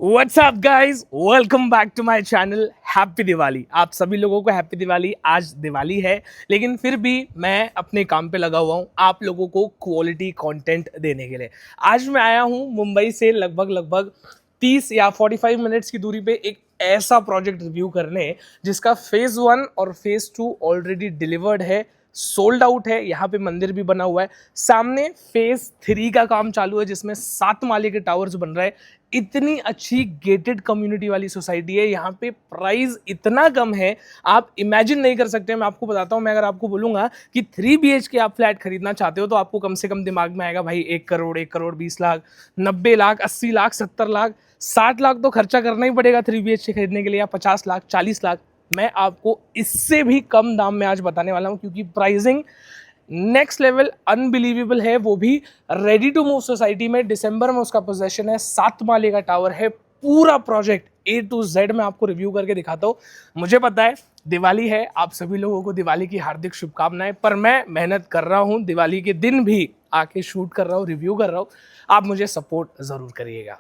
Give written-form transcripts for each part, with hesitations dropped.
What's up guys, welcome back to my channel. Happy Diwali आप सभी लोगों को। हैप्पी दिवाली। आज दिवाली है लेकिन फिर भी मैं अपने काम पे लगा हुआ हूँ आप लोगों को क्वालिटी कंटेंट देने के लिए। आज मैं आया हूँ मुंबई से लगभग 30 या 45 मिनट्स की दूरी पे एक ऐसा प्रोजेक्ट रिव्यू करने जिसका फेज 1 और फेज 2 ऑलरेडी डिलीवर्ड है, सोल्ड आउट है। यहाँ पे मंदिर भी बना हुआ है। सामने फेज 3 का काम चालू है जिसमें 7 माले के टावर्स बन रहे हैं। इतनी अच्छी गेटेड कम्युनिटी वाली सोसाइटी है। यहाँ पे प्राइस इतना कम है आप इमेजिन नहीं कर सकते। मैं आपको बताता हूँ, मैं अगर आपको बोलूंगा कि 3 BHK आप फ्लैट खरीदना चाहते हो तो आपको कम से कम दिमाग में आएगा भाई 1 करोड़, 1 करोड़ 20 लाख, 90 लाख, 80 लाख, 70 लाख, 60 लाख तो खर्चा करना ही पड़ेगा 3 BHK खरीदने के लिए, या 50 लाख, 40 लाख। मैं आपको इससे भी कम दाम में आज बताने वाला हूँ क्योंकि प्राइसिंग नेक्स्ट लेवल अनबिलीवेबल है, वो भी रेडी टू मूव सोसाइटी में। दिसंबर में उसका पोजेशन है, 7 माले का टावर है। पूरा प्रोजेक्ट A to Z मैं आपको रिव्यू करके दिखाता हूँ। मुझे पता है दिवाली है, आप सभी लोगों को दिवाली की हार्दिक शुभकामनाएं, पर मैं मेहनत कर रहा हूँ, दिवाली के दिन भी आके शूट कर रहा हूँ, रिव्यू कर रहा हूँ। आप मुझे सपोर्ट जरूर करिएगा।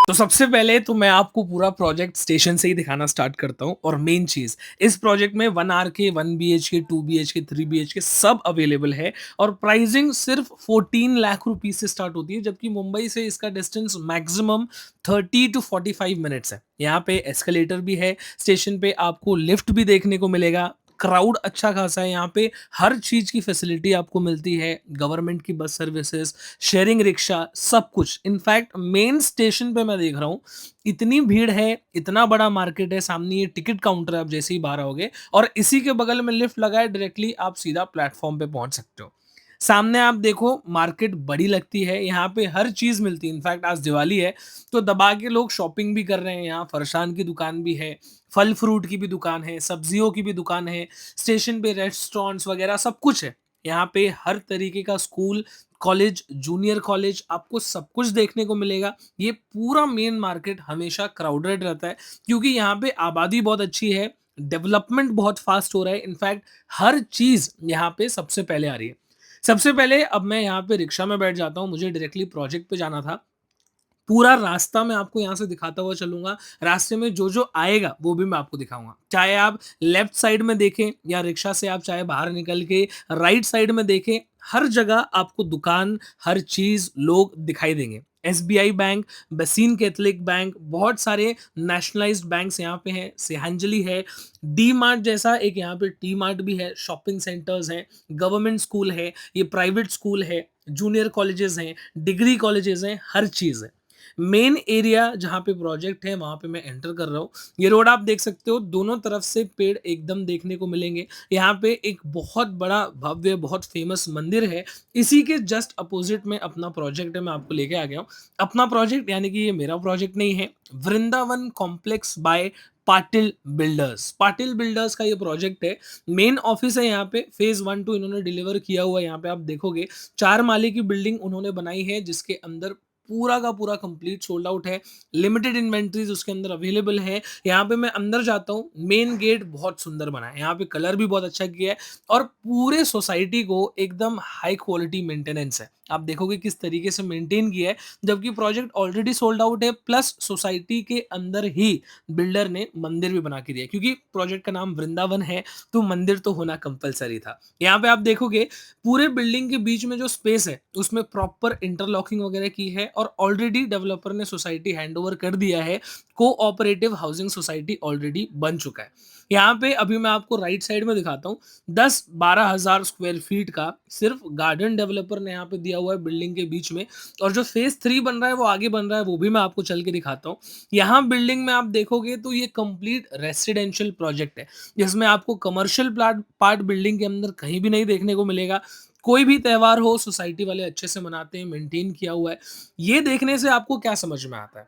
तो सबसे पहले तो मैं आपको पूरा प्रोजेक्ट स्टेशन से ही दिखाना स्टार्ट करता हूँ। और मेन चीज, इस प्रोजेक्ट में 1 RK, 1 BHK, 2 BHK, 3 BHK सब अवेलेबल है। और प्राइसिंग सिर्फ 14 लाख रुपीज से स्टार्ट होती है, जबकि मुंबई से इसका डिस्टेंस मैक्सिमम 30 to 45 मिनट्स है। यहाँ पे एस्केलेटर भी है, स्टेशन पे आपको लिफ्ट भी देखने को मिलेगा। क्राउड अच्छा खासा है यहाँ पे, हर चीज की फैसिलिटी आपको मिलती है। गवर्नमेंट की बस सर्विसेज, शेयरिंग रिक्शा, सब कुछ। इनफैक्ट मेन स्टेशन पे मैं देख रहा हूँ इतनी भीड़ है, इतना बड़ा मार्केट है। सामने ये टिकट काउंटर है, आप जैसे ही बाहर आओगे और इसी के बगल में लिफ्ट लगा है, डायरेक्टली आप सीधा प्लेटफॉर्म पे पहुंच सकते हो। सामने आप देखो, मार्केट बड़ी लगती है, यहाँ पे हर चीज मिलती है। इनफैक्ट आज दिवाली है तो दबा के लोग शॉपिंग भी कर रहे हैं। यहाँ फरसान की दुकान भी है, फल फ्रूट की भी दुकान है, सब्जियों की भी दुकान है, स्टेशन पे रेस्टोरेंट्स वगैरह सब कुछ है। यहाँ पे हर तरीके का स्कूल, कॉलेज, जूनियर कॉलेज, आपको सब कुछ देखने को मिलेगा। ये पूरा मेन मार्केट हमेशा क्राउडेड रहता है क्योंकि यहाँ पे आबादी बहुत अच्छी है, डेवलपमेंट बहुत फास्ट हो रहा है। इनफैक्ट हर चीज यहाँ पे सबसे पहले आ रही है। सबसे पहले अब मैं यहाँ पे रिक्शा में बैठ जाता हूँ, मुझे डायरेक्टली प्रोजेक्ट पे जाना था। पूरा रास्ता मैं आपको यहाँ से दिखाता हुआ चलूंगा। रास्ते में जो जो आएगा वो भी मैं आपको दिखाऊंगा, चाहे आप लेफ्ट साइड में देखें या रिक्शा से आप चाहे बाहर निकल के राइट साइड में देखें, हर जगह आपको दुकान, हर चीज, लोग दिखाई देंगे। SBI बैंक, बसीन कैथलिक बैंक, बहुत सारे नेशनलाइज्ड बैंक्स यहाँ पे हैं, सेहांजलि है, डी मार्ट जैसा एक यहाँ पे टी मार्ट भी है, शॉपिंग सेंटर्स हैं, गवर्नमेंट स्कूल है, ये प्राइवेट स्कूल है, जूनियर कॉलेजेस हैं, डिग्री कॉलेजेस हैं, हर चीज है। मेन एरिया जहाँ पे प्रोजेक्ट है वहां पे मैं एंटर कर रहा हूँ। ये रोड आप देख सकते हो, दोनों तरफ से पेड़ एकदम देखने को मिलेंगे। यहाँ पे एक बहुत बड़ा भव्य, बहुत फेमस मंदिर है। इसी के जस्ट अपोजिट में अपना प्रोजेक्ट है, मैं आपको लेके आ गया हूँ। अपना प्रोजेक्ट यानी कि ये मेरा प्रोजेक्ट नहीं है, Vrindavan complex by Patil builders. Patil builders का ये प्रोजेक्ट है। मेन ऑफिस है यहाँ पे, फेज 1 2 इन्होंने डिलीवर किया हुआ है। यहाँ पे आप देखोगे 4 माले की बिल्डिंग उन्होंने बनाई है जिसके अंदर पूरा का पूरा कंप्लीट सोल्ड आउट है। लिमिटेड इन्वेंट्रीज उसके अंदर अवेलेबल है। यहाँ पे मैं अंदर जाता हूँ, मेन गेट बहुत सुंदर बना है, यहाँ पे कलर भी बहुत अच्छा किया है और पूरे सोसाइटी को एकदम हाई क्वालिटी मेंटेनेंस है। आप देखोगे किस तरीके से मेंटेन किया है, जबकि प्रोजेक्ट ऑलरेडी सोल्ड आउट है। प्लस सोसाइटी के अंदर ही बिल्डर ने मंदिर भी बना के दिया, क्योंकि प्रोजेक्ट का नाम वृंदावन है तो मंदिर तो होना कंपलसरी था। यहाँ पे आप देखोगे पूरे बिल्डिंग के बीच में जो स्पेस है उसमें प्रॉपर इंटरलॉकिंग वगैरह की है और ऑलरेडी डेवलपर ने सोसाइटी हैंडओवर कर दिया है। कोऑपरेटिव हाउसिंग सोसाइटी ऑलरेडी बन चुका है। यहाँ पे अभी मैं आपको राइट साइड में दिखाता हूँ, 10-12 हजार स्क्वायर फीट का सिर्फ गार्डन डेवलपर ने यहाँ पे दिया हुआ है बिल्डिंग के बीच में। और जो फेज 3 बन रहा है वो आगे बन रहा है, वो भी मैं आपको चल के दिखाता हूँ। यहाँ बिल्डिंग में आप देखोगे तो ये कंप्लीट रेसिडेंशियल प्रोजेक्ट है जिसमें आपको कमर्शियल पार्ट बिल्डिंग के अंदर कहीं भी नहीं देखने को मिलेगा। कोई भी त्योहार हो सोसाइटी वाले अच्छे से मनाते हैं, मेंटेन किया हुआ है। ये देखने से आपको क्या समझ में आता है,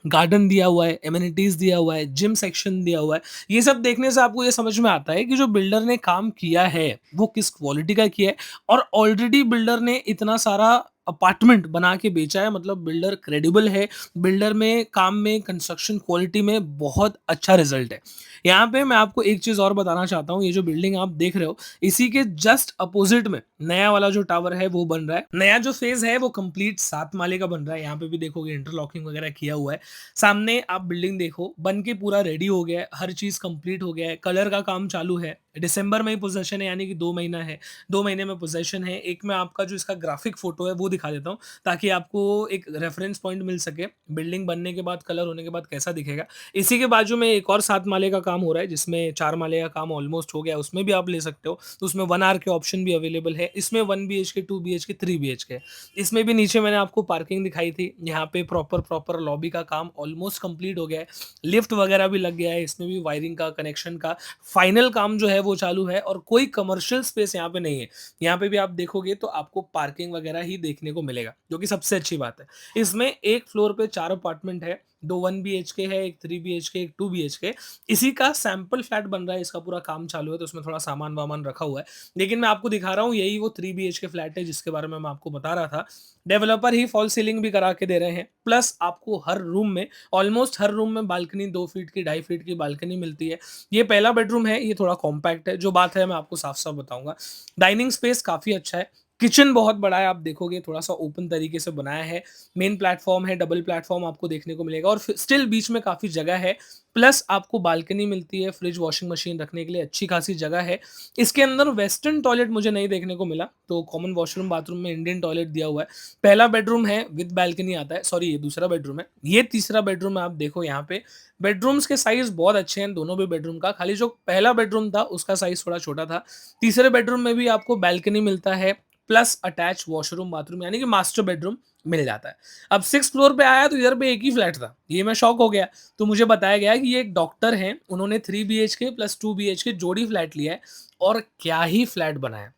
गार्डन दिया हुआ है, एमिनिटीज दिया हुआ है, जिम सेक्शन दिया हुआ है। ये सब देखने से आपको ये समझ में आता है कि जो बिल्डर ने काम किया है वो किस क्वालिटी का किया है। और ऑलरेडी बिल्डर ने इतना सारा अपार्टमेंट बना के बेचा है, मतलब बिल्डर क्रेडिबल है, बिल्डर में काम में कंस्ट्रक्शन क्वालिटी में बहुत अच्छा रिजल्ट है। यहाँ पे मैं आपको एक चीज़ और बताना चाहता हूँ, ये जो बिल्डिंग आप देख रहे हो, इसी के जस्ट अपोजिट में नया वाला जो टावर है वो बन रहा है। नया जो फेज है वो कंप्लीट 7 माले का बन रहा है। यहाँ पे भी देखोगे इंटरलॉकिंग वगैरह किया हुआ है। सामने आप बिल्डिंग देखो, बन के पूरा रेडी हो गया है, हर चीज़ कंप्लीट हो गया है, कलर का काम चालू है। दिसंबर में ही पोजेशन है, यानी कि 2 महीना है, 2 महीने में पोजेशन है। एक मैं आपका जो इसका ग्राफिक फोटो है वो दिखा देता हूँ, ताकि आपको एक रेफरेंस पॉइंट मिल सके, बिल्डिंग बनने के बाद, कलर होने के बाद कैसा दिखेगा। इसी के बाजू में एक और 7 माले का काम हो रहा है, जिसमें 4 माले का काम ऑलमोस्ट हो गया है, उसमें भी आप ले सकते हो। तो उसमें 1 आर के ऑप्शन भी अवेलेबल है। इसमें 1 बीएचके, 2 बीएचके, 3 बीएचके। इसमें भी नीचे मैंने आपको पार्किंग दिखाई थी, यहाँ पे प्रॉपर लॉबी का काम ऑलमोस्ट कंप्लीट हो गया है। लिफ्ट वगैरह भी लग गया है, इसमें भी वायरिंग का, कनेक्शन का फाइनल काम जो है वो चालू है, और कोई कमर्शियल स्पेस यहाँ पे नहीं है। यहाँ पे भी आप देखोगे तो आपको पार्किंग वगैरह ही देखने को मिलेगा, जो कि सबसे अच्छी बात है। इसमें एक फ्लोर पे 4 अपार्टमेंट है, 2 1 बीएचके है, एक 3 बीएचके, एक 2 बीएचके। इसी का सैंपल फ्लैट बन रहा है, इसका पूरा काम चालू है, तो उसमें थोड़ा सामान वामान रखा हुआ है। लेकिन मैं आपको दिखा रहा हूँ, यही वो 3 बीएचके फ्लैट है जिसके बारे में मैं आपको बता रहा था। डेवलपर ही फॉल सीलिंग भी करा के दे रहे हैं, प्लस आपको हर रूम में, ऑलमोस्ट हर रूम में बालकनी, 2 फीट की, 2.5 फीट की बालकनी मिलती है। ये पहला बेडरूम है, ये थोड़ा कॉम्पैक्ट है, जो बात है मैं आपको साफ-साफ बताऊँगा। डाइनिंग स्पेस काफ़ी अच्छा है, किचन बहुत बड़ा है, आप देखोगे थोड़ा-सा ओपन तरीके से बनाया है। मेन प्लेटफ़ॉर्म है, डबल प्लेटफ़ॉर्म आपको देखने को मिलेगा, और स्टिल बीच में काफ़ी जगह है, प्लस आपको बालकनी मिलती है, फ्रिज, वॉशिंग मशीन रखने के लिए अच्छी खासी जगह है। इसके अंदर वेस्टर्न टॉयलेट मुझे नहीं देखने को मिला, तो कॉमन वॉशरूम, बाथरूम में इंडियन टॉयलेट दिया हुआ है। पहला बेडरूम है, विद बालकनी आता है, सॉरी ये दूसरा बेडरूम है। ये तीसरा बेडरूम है, आप देखो यहाँ पे बेडरूम्स के साइज़ बहुत अच्छे हैं दोनों भी बेडरूम का, खाली जो पहला बेडरूम था उसका साइज़ थोड़ा छोटा था। तीसरे बेडरूम में भी आपको बालकनी मिलता है, प्लस अटैच वॉशरूम, बाथरूम, यानी कि मास्टर बेडरूम मिल जाता है। अब 6th फ्लोर पे आया तो इधर पे एक ही फ्लैट था। ये मैं शॉक हो गया। तो मुझे बताया गया कि ये एक डॉक्टर हैं, उन्होंने 3 बीएचके प्लस 2 बीएचके जोड़ी फ्लैट लिया है, और क्या ही फ्लैट बनाया।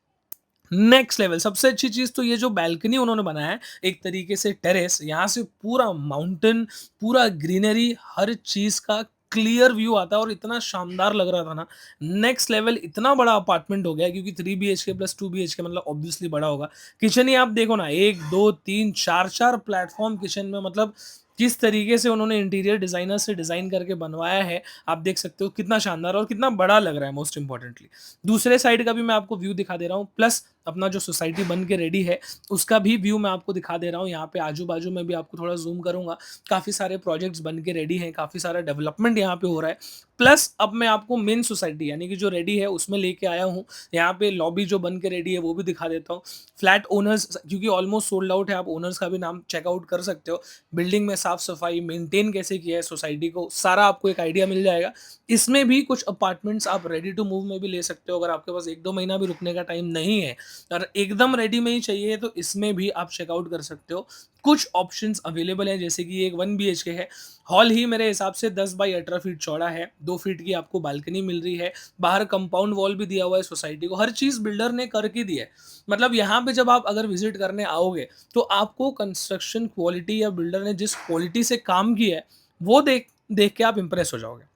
नेक्स्ट लेवल, सबसे अच्छी चीज़ तो ये जो बालकनी उन्होंने बनाया है, एक तरीके से टेरेस, यहाँ से पूरा माउंटेन, पूरा ग्रीनरी, हर चीज़ का क्लियर व्यू आता है, और इतना शानदार लग रहा था ना, नेक्स्ट लेवल। इतना बड़ा अपार्टमेंट हो गया है, क्योंकि 3 बीएचके प्लस 2 बीएचके मतलब ऑब्वियसली बड़ा होगा। किचन ही आप देखो ना, 1, 2, 3, 4 प्लेटफ़ॉर्म किचन में, मतलब किस तरीके से उन्होंने इंटीरियर डिज़ाइनर से डिज़ाइन करके बनवाया है, आप देख सकते हो कितना शानदार और कितना बड़ा लग रहा है, मोस्ट इम्पोर्टेंटली। दूसरे साइड का भी मैं आपको व्यू दिखा दे रहा हूँ, प्लस अपना जो सोसाइटी बन के रेडी है उसका भी व्यू मैं आपको दिखा दे रहा हूँ। यहाँ पे आजू-बाजू में भी आपको थोड़ा ज़ूम करूँगा, काफ़ी सारे प्रोजेक्ट्स बन के रेडी हैं, काफ़ी सारा डेवलपमेंट यहाँ पे हो रहा है। प्लस अब मैं आपको मेन सोसाइटी, यानी कि जो रेडी है उसमें लेके आया हूँ। यहाँ पे लॉबी जो बन के रेडी है वो भी दिखा देता हूँ। फ्लैट ओनर्स, क्योंकि ऑलमोस्ट सोल्ड आउट है, आप ओनर्स का भी नाम चेकआउट कर सकते हो। बिल्डिंग में साफ-सफाई मेंटेन कैसे किया है सोसाइटी को, सारा आपको एक आइडिया मिल जाएगा। इसमें भी कुछ अपार्टमेंट्स आप रेडी टू मूव में भी ले सकते हो, अगर आपके पास 1-2 महीना भी रुकने का टाइम नहीं है और एकदम रेडी में ही चाहिए, तो इसमें भी आप चेकआउट कर सकते हो। कुछ ऑप्शंस अवेलेबल हैं, जैसे कि एक 1 बीएचके है। हॉल ही मेरे हिसाब से 10 बाई 18 फीट चौड़ा है, 2 फीट की आपको बालकनी मिल रही है, बाहर कंपाउंड वॉल भी दिया हुआ है सोसाइटी को, हर चीज़ बिल्डर ने करके दी है। मतलब यहाँ पे जब आप अगर विज़िट करने आओगे, तो आपको कंस्ट्रक्शन क्वालिटी या बिल्डर ने जिस क्वालिटी से काम किया है, वो देख देख के आप इम्प्रेस हो जाओगे।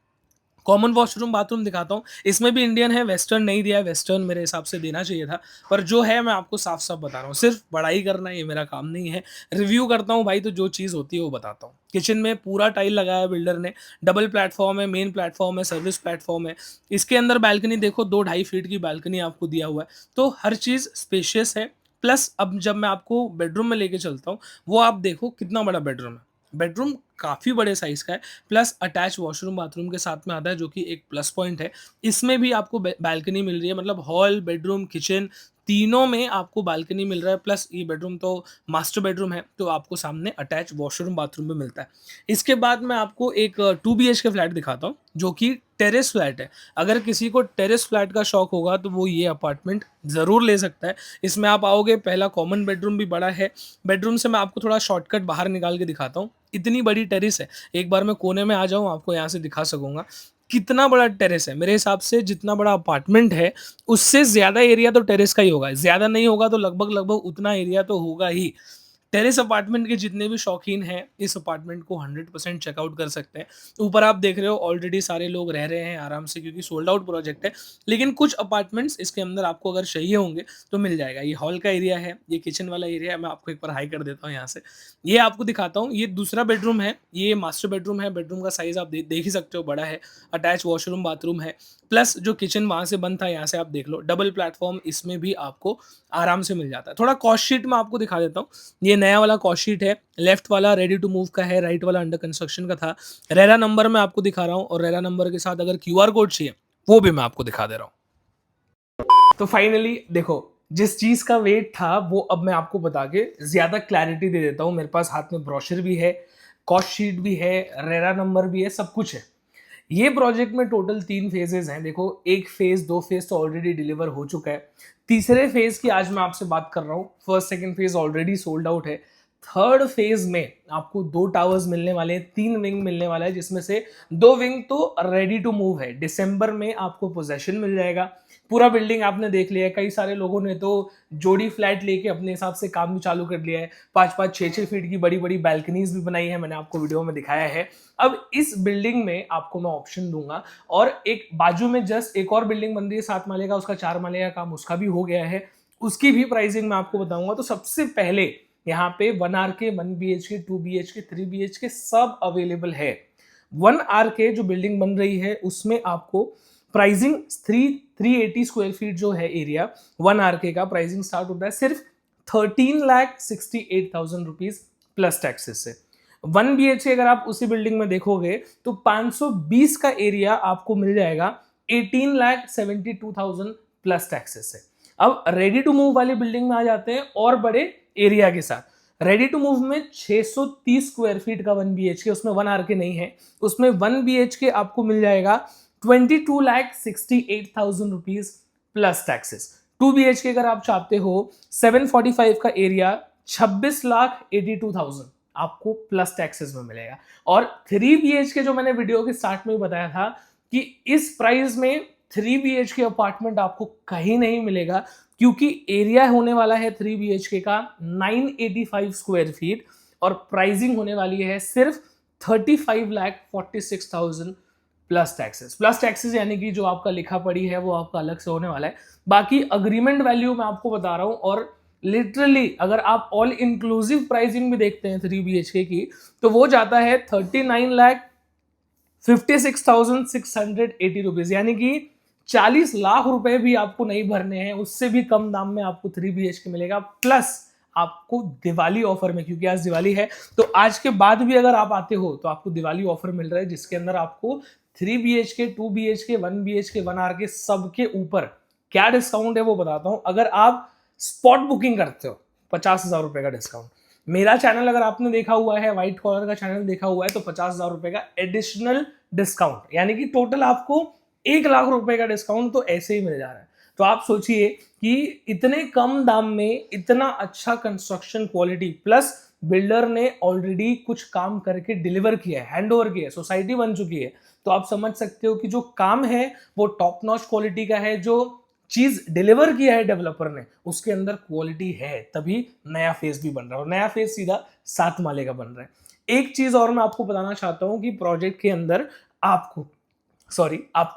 कॉमन वॉशरूम, बाथरूम दिखाता हूँ। इसमें भी इंडियन है, वेस्टर्न नहीं दिया है, वेस्टर्न मेरे हिसाब से देना चाहिए था। पर जो है मैं आपको साफ-साफ बता रहा हूँ, सिर्फ़ बड़ाई करना ये मेरा काम नहीं है। रिव्यू करता हूँ भाई, तो जो चीज़ होती है वो बताता हूँ। किचन में पूरा टाइल लगाया है बिल्डर ने, डबल प्लेटफ़ॉर्म है, मेन प्लेटफ़ॉर्म है, सर्विस प्लेटफ़ॉर्म है। इसके अंदर बालकनी देखो, 2 ढाई फीट की बालकनी आपको दिया हुआ है। तो हर चीज़ स्पेशियस है। प्लस अब जब मैं आपको बेडरूम में लेके चलता हूँ, वो आप देखो कितना बड़ा बेडरूम है। बेडरूम काफ़ी बड़े साइज़ का है, प्लस अटैच वॉशरूम, बाथरूम के साथ में आता है, जो कि एक प्लस पॉइंट है। इसमें भी आपको बालकनी मिल रही है, मतलब हॉल, बेडरूम, किचन तीनों में आपको बालकनी मिल रहा है, प्लस ये बेडरूम तो मास्टर बेडरूम है, तो आपको सामने अटैच वॉशरूम, बाथरूम भी मिलता है। इसके बाद मैं आपको एक 2 बीएचके फ्लैट दिखाता हूँ, जो कि टेरेस फ्लैट है। अगर किसी को टेरेस फ्लैट का शौक होगा, तो वो ये अपार्टमेंट ज़रूर ले सकता है। इसमें आप आओगे, पहला कॉमन बेडरूम भी बड़ा है। बेडरूम से मैं आपको थोड़ा शॉर्टकट बाहर निकाल के दिखाता हूँ। इतनी बड़ी टेरेस है, एक बार मैं कोने में आ जाऊँ, आपको यहाँ से दिखा सकूँगा। कितना बड़ा टेरेस है, मेरे हिसाब से जितना बड़ा अपार्टमेंट है, उससे ज़्यादा एरिया तो टेरेस का ही होगा। ज़्यादा नहीं होगा तो लगभग-लगभग उतना एरिया तो होगा ही। टेरेस अपार्टमेंट के जितने भी शौकीन हैं इस अपार्टमेंट को 100% चेकआउट कर सकते हैं। ऊपर आप देख रहे हो ऑलरेडी सारे लोग रह रहे हैं आराम से, क्योंकि सोल्ड आउट प्रोजेक्ट है। लेकिन कुछ अपार्टमेंट्स इसके अंदर आपको अगर चाहिए होंगे तो मिल जाएगा। ये हॉल का एरिया है, ये किचन वाला एरिया है। मैं आपको एक बार हाई कर देता हूँ यहाँ से, ये आपको दिखाता हूँ। ये दूसरा बेडरूम है, ये मास्टर बेडरूम है। बेडरूम का साइज आप देख ही सकते हो, बड़ा है। अटैच वॉशरूम बाथरूम है, प्लस जो किचन वहाँ से बंद था यहाँ से आप देख लो। डबल प्लेटफॉर्म इसमें भी आपको आराम से मिल जाता है। थोड़ा कॉस्ट शीट में आपको दिखा देता हूँ। ये नया वाला कॉस्ट शीट है, लेफ्ट वाला रेडी टू मूव का है, राइट वाला अंडर कंस्ट्रक्शन का था। रेरा नंबर मैं आपको दिखा रहा हूँ, और रेरा नंबर के साथ अगर क्यूआर कोड चाहिए वो भी मैं आपको दिखा दे रहा हूँ। तो फाइनली देखो, जिस चीज का वेट था वो अब मैं आपको बता के ज्यादा क्लैरिटी दे देता हूँ। मेरे पास हाथ में ब्रोशर भी है, कॉस्ट शीट भी है, रेरा नंबर भी है, सब कुछ है। ये प्रोजेक्ट में टोटल 3 फेजेस हैं। देखो, एक फेज 2 फेज तो ऑलरेडी डिलीवर हो चुका है। तीसरे फेज की आज मैं आपसे बात कर रहा हूँ। First second phase already sold out है। थर्ड फेज में आपको 2 टावर्स मिलने वाले हैं, 3 विंग मिलने वाला है, जिसमें से 2 विंग तो रेडी टू मूव है। दिसंबर में आपको पोजेशन मिल जाएगा। पूरा बिल्डिंग आपने देख लिया है। कई सारे लोगों ने तो जोड़ी फ्लैट लेके अपने हिसाब से काम भी चालू कर लिया है। 5-5 6-6 फीट की बड़ी बड़ी बैल्कनीज भी बनाई है, मैंने आपको वीडियो में दिखाया है। अब इस बिल्डिंग में आपको मैं ऑप्शन दूंगा, और एक बाजू में जस्ट एक और बिल्डिंग बन रही है 7 माले का, उसका 4 माले का काम उसका भी हो गया है। उसकी भी प्राइसिंग मैं आपको बताऊंगा। तो सबसे पहले यहाँ पे 1 RK 1 BHK 2 BHK 3 BHK सब अवेलेबल है। 1 RK जो बिल्डिंग बन रही है उसमें आपको प्राइसिंग 380 स्क्वायर फीट जो है एरिया, 1 RK का प्राइसिंग स्टार्ट होता है सिर्फ 13,68,000 रुपीज प्लस टैक्सेस से। 1 BHK अगर आप उसी बिल्डिंग में देखोगे तो 520 का एरिया आपको मिल जाएगा 18,72,000 प्लस टैक्सेस से। अब रेडी टू मूव वाली बिल्डिंग में आ जाते हैं और बड़े एरिया के साथ। रेडी टू मूव में 630 स्क्वायर फीट का 1 BHK, उसमें 1 RK नहीं है, उसमें 1 BHK आपको मिल जाएगा 22,68,000 रुपीज प्लस टैक्सेस। 2 BHK अगर आप चाहते हो 745 का एरिया 26,82,000 आपको प्लस टैक्सेस में मिलेगा। और 3 BHK जो मैंने वीडियो के स्टार्ट में बताया था कि इस प्राइस में 3 BHK अपार्टमेंट आपको कहीं नहीं मिलेगा, क्योंकि एरिया होने वाला है 3 BHK का 985 स्क्वायर फीट, और प्राइसिंग होने वाली है सिर्फ 35,46,000 प्लस टैक्सेस। प्लस टैक्सेस यानी कि जो आपका लिखा पड़ी है वो आपका अलग से होने वाला है। बाकी अग्रीमेंट वैल्यू मैं आपको बता रहा हूं, और लिटरली अगर आप ऑल इंक्लूसिव प्राइसिंग भी देखते हैं 3 BHK की, तो वो जाता है 39,56,680 रुपीज, यानी कि 40 लाख रुपए भी आपको नहीं भरने हैं। उससे भी कम दाम में आपको 3 BHK मिलेगा, प्लस आपको दिवाली ऑफर में, क्योंकि आज दिवाली है तो आज के बाद भी अगर आप आते हो तो आपको दिवाली ऑफर मिल रहा है, जिसके अंदर आपको 3 BHK 2 BHK 1 BHK 1 RK सबके ऊपर क्या डिस्काउंट है वो बताता हूं। अगर आप स्पॉट बुकिंग करते हो 50,000 रुपए का डिस्काउंट। मेरा चैनल अगर आपने देखा हुआ है, व्हाइट कॉलर का चैनल देखा हुआ है, तो 50,000 रुपए का एडिशनल डिस्काउंट, यानी कि टोटल आपको 1 लाख रुपए का डिस्काउंट तो ऐसे ही मिल जा रहा है। तो आप सोचिए कि इतने कम दाम में इतना अच्छा कंस्ट्रक्शन क्वालिटी, प्लस बिल्डर ने ऑलरेडी कुछ काम करके डिलीवर किया है, हैंड ओवर किया है, सोसाइटी बन चुकी है। तो आप समझ सकते हो कि जो काम है वो टॉप नॉच क्वालिटी का है। जो चीज डिलीवर किया है डेवलपर ने उसके अंदर क्वालिटी है, तभी नया फेज भी बन रहा है, और नया फेज सीधा 7 माले का बन रहा है। एक चीज और मैं आपको बताना चाहता हूं कि प्रोजेक्ट के अंदर आपको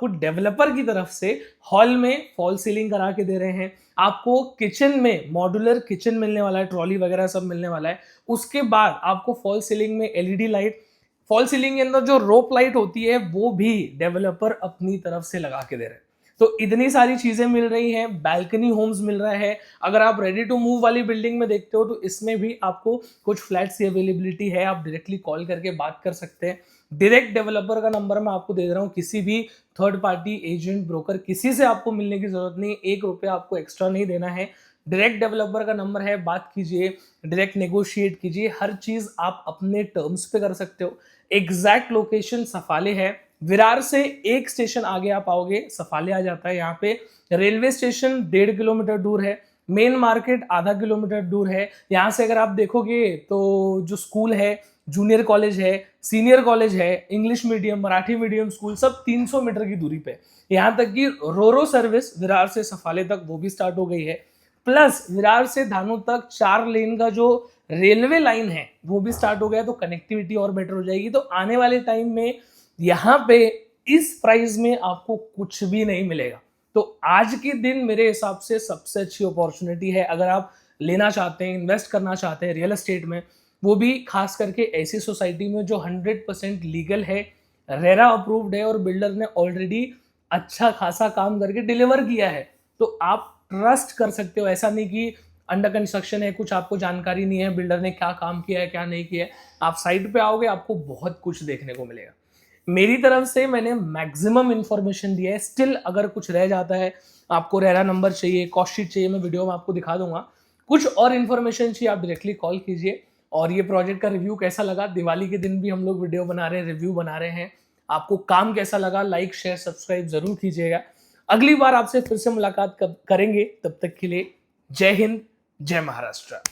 डेवलपर की तरफ से हॉल में फॉल सीलिंग करा के दे रहे हैं। आपको किचन में मॉड्यूलर किचन मिलने वाला है, ट्रॉली वगैरह सब मिलने वाला है। उसके बाद आपको फॉल सीलिंग में LED लाइट, फॉल सीलिंग के अंदर जो रोप लाइट होती है वो भी डेवलपर अपनी तरफ से लगा के दे रहे हैं। तो इतनी सारी चीजें मिल रही हैं। बैल्कनी होम्स मिल रहा है। अगर आप रेडी टू मूव वाली बिल्डिंग में देखते हो तो इसमें भी आपको कुछ फ्लैट्स की अवेलेबिलिटी है। आप डायरेक्टली कॉल करके बात कर सकते हैं। डायरेक्ट डेवलपर का नंबर मैं आपको दे रहा हूँ। किसी भी थर्ड पार्टी एजेंट ब्रोकर किसी से आपको मिलने की जरूरत नहीं, 1 रुपया आपको एक्स्ट्रा नहीं देना है। डायरेक्ट डेवलपर का नंबर है, बात कीजिए, डायरेक्ट नेगोशिएट कीजिए, हर चीज आप अपने टर्म्स पे कर सकते हो। एग्जैक्ट लोकेशन सफाले है। विरार से 1 स्टेशन आगे आप आओगे सफाले आ जाता है। यहाँ पे रेलवे स्टेशन 1.5 किलोमीटर दूर है। मेन मार्केट आधा किलोमीटर दूर है। यहाँ से अगर आप देखोगे तो जो स्कूल है, जूनियर कॉलेज है, सीनियर कॉलेज है, English medium, Marathi medium school, सब 300 मीटर की दूरी पे। यहाँ तक कि रोरो सर्विस विरार से सफाले तक वो भी स्टार्ट हो गई है। प्लस विरार से धानू तक 4 लेन का जो रेलवे लाइन है वो भी स्टार्ट हो गया, तो कनेक्टिविटी और बेटर हो जाएगी। तो आने वाले टाइम में यहाँ पे इस प्राइस में आपको कुछ भी नहीं मिलेगा। तो आज के दिन मेरे हिसाब से सबसे अच्छी अपॉर्चुनिटी है अगर आप लेना चाहते हैं, इन्वेस्ट करना चाहते हैं रियल एस्टेट में, वो भी खास करके ऐसी सोसाइटी में जो 100% लीगल है, रेरा अप्रूव्ड है और बिल्डर ने ऑलरेडी अच्छा खासा काम करके डिलीवर किया है। तो आप ट्रस्ट कर सकते हो। ऐसा नहीं कि अंडर कंस्ट्रक्शन है, कुछ आपको जानकारी नहीं है बिल्डर ने क्या काम किया है क्या नहीं किया है। आप साइट पे आओगे आपको बहुत कुछ देखने को मिलेगा। मेरी तरफ से मैंने मैक्सिमम इंफॉर्मेशन दिया है। स्टिल अगर कुछ रह जाता है, आपको रेरा नंबर चाहिए, कॉस्ट शीट चाहिए, मैं वीडियो में आपको दिखा दूंगा। कुछ और इन्फॉर्मेशन चाहिए आप डायरेक्टली कॉल कीजिए। और ये प्रोजेक्ट का रिव्यू कैसा लगा, दिवाली के दिन भी हम लोग वीडियो बना रहे हैं, रिव्यू बना रहे हैं, आपको काम कैसा लगा, लाइक शेयर सब्सक्राइब जरूर कीजिएगा। अगली बार आपसे फिर से मुलाकात करेंगे, तब तक के लिए जय हिंद, जय महाराष्ट्र।